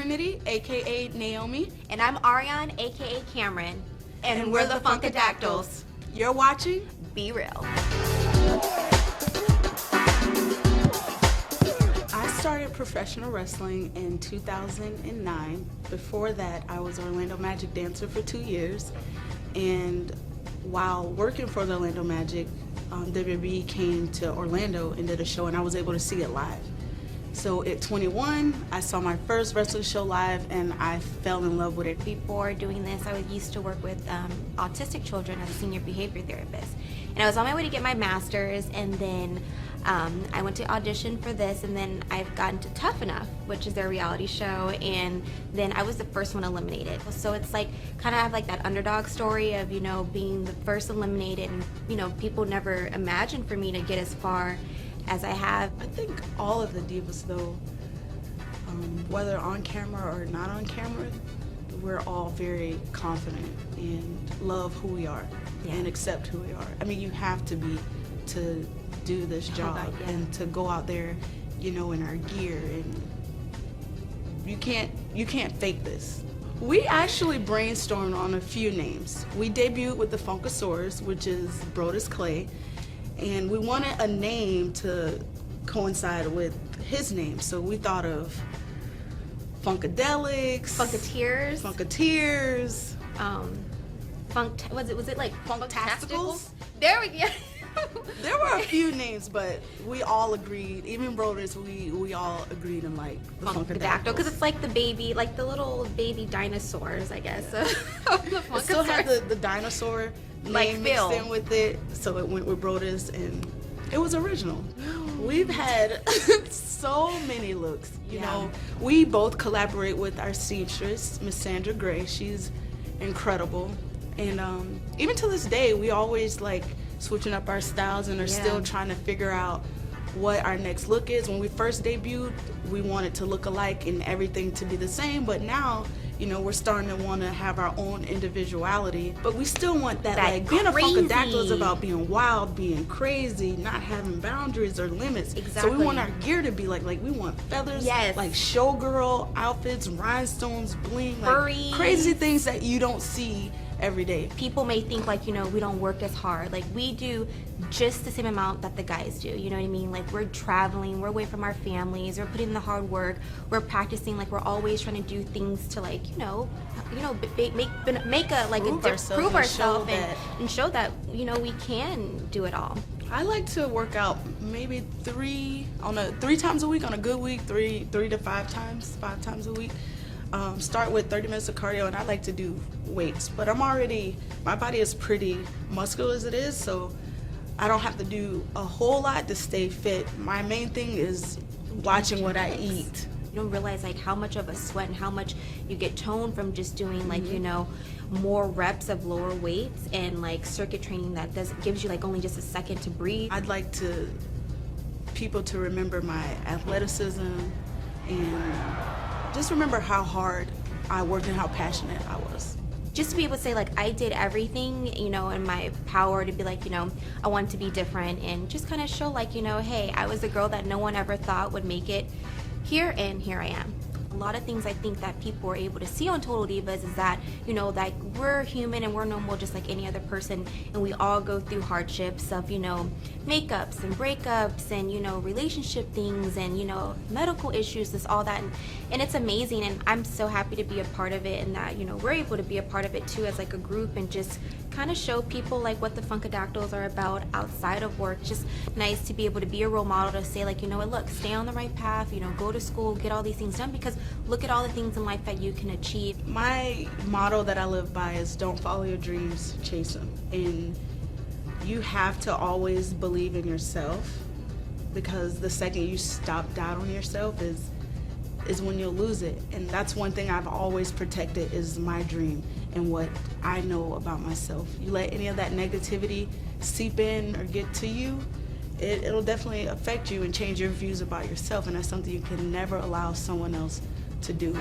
Trinity, aka Naomi. And I'm Ariane, aka Cameron. And we're the Funkadactyls. You're watching Be Real. I started professional wrestling in 2009. Before that, I was Orlando Magic dancer for 2 years. And while working for the Orlando Magic, WWE came to Orlando and did a show, and I was able to see it live. So at 21, I saw my first wrestling show live, and I fell in love with it. Before doing this, I used to work with autistic children as a senior behavior therapist. And I was on my way to get my master's, and then I went to audition for this, and then I've gotten to Tough Enough, which is their reality show, and then I was the first one eliminated. So it's like, kind of have like that underdog story of, you know, being the first eliminated, and, you know, people never imagined for me to get as far as I have. I think all of the divas, though, whether on camera or not on camera, we're all very confident and love who we are and accept who we are. I mean, you have to be to do this job and to go out there, you know, in our gear, and you can't fake this. We actually brainstormed on a few names. We debuted with the Funkasaurus, which is Brodus Clay, and we wanted a name to coincide with his name, so we thought of Funkadelics, Funkateers, was it like Funktasticles? There we go. There were a few names, but we all agreed. Even Brodus, we all agreed in like the Funkadactyl, because it's like the baby, like the little baby dinosaurs, I guess. It still had the dinosaur name mixed in with it, so it went with Brodus, and it was original. We've had so many looks. You know, we both collaborate with our seamstress, Miss Sandra Gray. She's incredible, and even to this day, we always like switching up our styles and are still trying to figure out what our next look is. When we first debuted, we wanted to look alike and everything to be the same, but now, you know, we're starting to want to have our own individuality, but we still want that like being a Funkadactyl is about being wild, being crazy, not having boundaries or limits. Exactly. So we want our gear to be like we want feathers, like showgirl outfits, rhinestones, bling, like crazy things that you don't see every day. People may think like, you know, we don't work as hard. Like, we do just the same amount that the guys do, you know what I mean? Like, we're traveling, we're away from our families, we're putting in the hard work, we're practicing, like, we're always trying to do things to, like, you know, make a like prove ourselves and show that, you know, we can do it all. I like to work out maybe 3 times a week on a good week, 3 to 5 times a week. Start with 30 minutes of cardio, and I like to do weights, but my body is pretty muscular as it is, so I don't have to do a whole lot to stay fit. My main thing is watching what I eat. You don't realize like how much of a sweat and how much you get toned from just doing like, you know, more reps of lower weights and like circuit training that gives you like only just a second to breathe. I'd like people to remember my athleticism and just remember how hard I worked and how passionate I was. Just to be able to say like I did everything, you know, in my power to be like, you know, I want to be different and just kind of show like, you know, hey, I was the girl that no one ever thought would make it here, and here I am. A lot of things I think that people are able to see on Total Divas is that, you know, like we're human and we're normal just like any other person, and we all go through hardships of, you know, makeups and breakups and, you know, relationship things and, you know, medical issues, this, all that, and it's amazing, and I'm so happy to be a part of it, and that, you know, we're able to be a part of it too as like a group and just kind of show people like what the Funkadactyls are about outside of work. Just nice to be able to be a role model to say like, you know what, look, stay on the right path, you know, go to school, get all these things done, because look at all the things in life that you can achieve. My motto that I live by is don't follow your dreams, chase them. And you have to always believe in yourself, because the second you stop doubting yourself is when you'll lose it. And that's one thing I've always protected, is my dream and what I know about myself. You let any of that negativity seep in or get to you, it'll definitely affect you and change your views about yourself, and that's something you can never allow someone else to do.